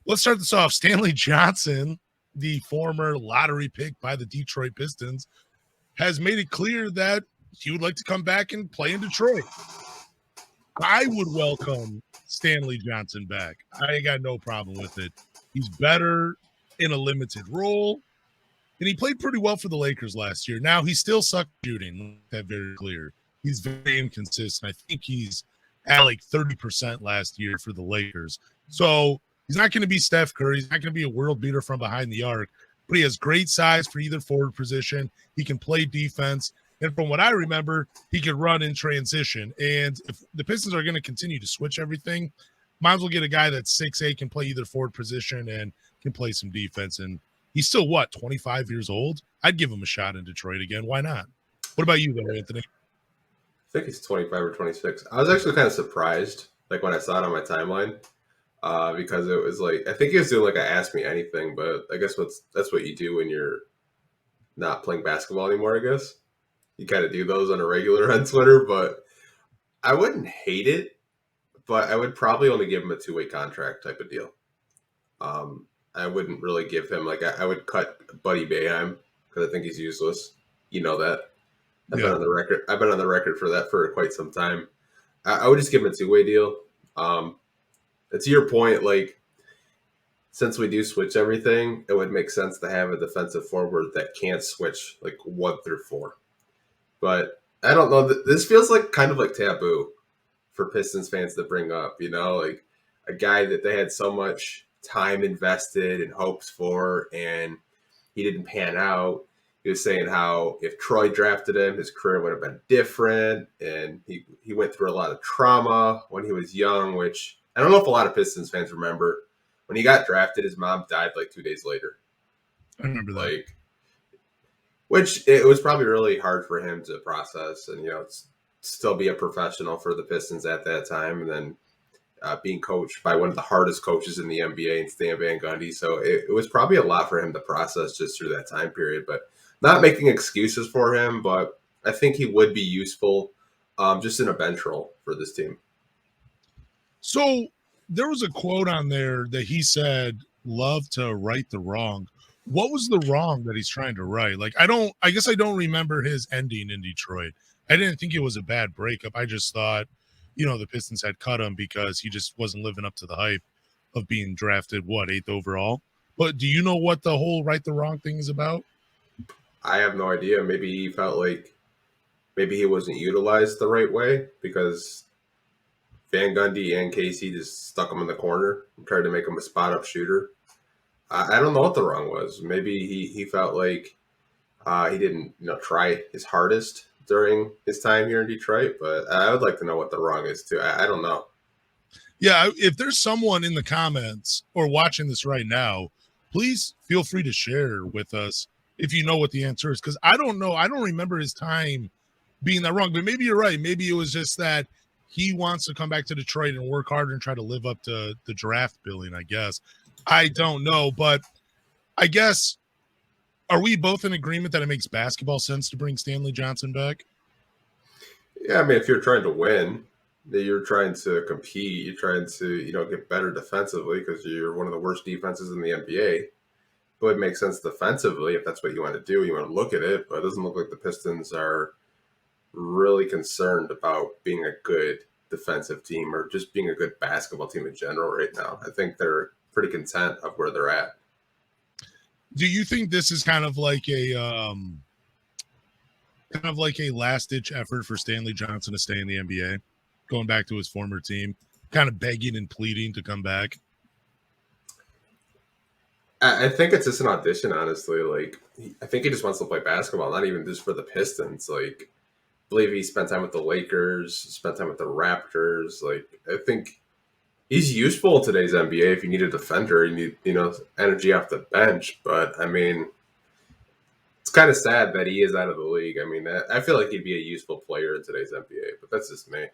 Let's start this off. Stanley Johnson, the former lottery pick by the Detroit Pistons, has made it clear that he would like to come back and play in Detroit. I would welcome Stanley Johnson back. I got no problem with it. He's better in a limited role, and he played pretty well for the Lakers last year. Now, he still sucks shooting. That very clear. He's very inconsistent. I think he's at like 30% last year for the Lakers. So he's not going to be Steph Curry. He's not going to be a world beater from behind the arc, but he has great size for either forward position. He can play defense. And from what I remember, he could run in transition. And if the Pistons are going to continue to switch everything, might as well get a guy that's 6'8", can play either forward position and can play some defense. And he's still, 25 years old? I'd give him a shot in Detroit again. Why not? What about you, though, Anthony? I think he's 25 or 26. I was actually kind of surprised, like when I saw it on my timeline, because it was like, I think he was doing like a Ask Me Anything, but I guess that's what you do when you're not playing basketball anymore, I guess. You kind of do those on a regular on Twitter, but I wouldn't hate it, but I would probably only give him a two-way contract type of deal. I wouldn't really give him, like, I would cut Buddy Boeheim because I think he's useless. You know that. I've been on the record for that for quite some time. I would just give him a two-way deal. To your point, like, since we do switch everything, it would make sense to have a defensive forward that can't switch like 1 through 4. But I don't know. This feels like kind of like taboo for Pistons fans to bring up, like a guy that they had so much time invested and hopes for, and he didn't pan out. He was saying how if Troy drafted him, his career would have been different. And he went through a lot of trauma when he was young, which I don't know if a lot of Pistons fans remember. When he got drafted, his mom died like 2 days later. I remember that. Which it was probably really hard for him to process and, still be a professional for the Pistons at that time. And then being coached by one of the hardest coaches in the NBA and Stan Van Gundy. So it was probably a lot for him to process just through that time period. But not making excuses for him, but I think he would be useful just in a bench role for this team. So there was a quote on there that he said, love to right the wrong. What was the wrong that he's trying to right? Like, I guess I don't remember his ending in Detroit. I didn't think it was a bad breakup. I just thought, the Pistons had cut him because he just wasn't living up to the hype of being drafted, 8th overall. But do you know what the whole right the wrong thing is about? I have no idea. Maybe he felt like maybe he wasn't utilized the right way because Van Gundy and Casey just stuck him in the corner and tried to make him a spot-up shooter. I don't know what the wrong was. Maybe he felt like he didn't try his hardest during his time here in Detroit, but I would like to know what the wrong is too. I don't know. Yeah, if there's someone in the comments or watching this right now, please feel free to share with us if you know what the answer is, because I don't know. I don't remember his time being that wrong, but maybe you're right. Maybe it was just that he wants to come back to Detroit and work harder and try to live up to the draft billing, I guess. I don't know, but I guess, are we both in agreement that it makes basketball sense to bring Stanley Johnson back? Yeah, I mean, if you're trying to win, you're trying to compete, you're trying to, get better defensively because you're one of the worst defenses in the NBA. But it makes sense defensively if that's what you want to do. You want to look at it, but it doesn't look like the Pistons are really concerned about being a good defensive team or just being a good basketball team in general right now. I think they're pretty content of where they're at. Do you think this is kind of like a last-ditch effort for Stanley Johnson to stay in the NBA, going back to his former team, kind of begging and pleading to come back? I think it's just an audition, honestly. Like, I think he just wants to play basketball, not even just for the Pistons. Like, I believe he spent time with the Lakers, spent time with the Raptors. Like, I think he's useful in today's NBA. If you need a defender, you need, energy off the bench. But, I mean, it's kind of sad that he is out of the league. I mean, I feel like he'd be a useful player in today's NBA, but that's just me.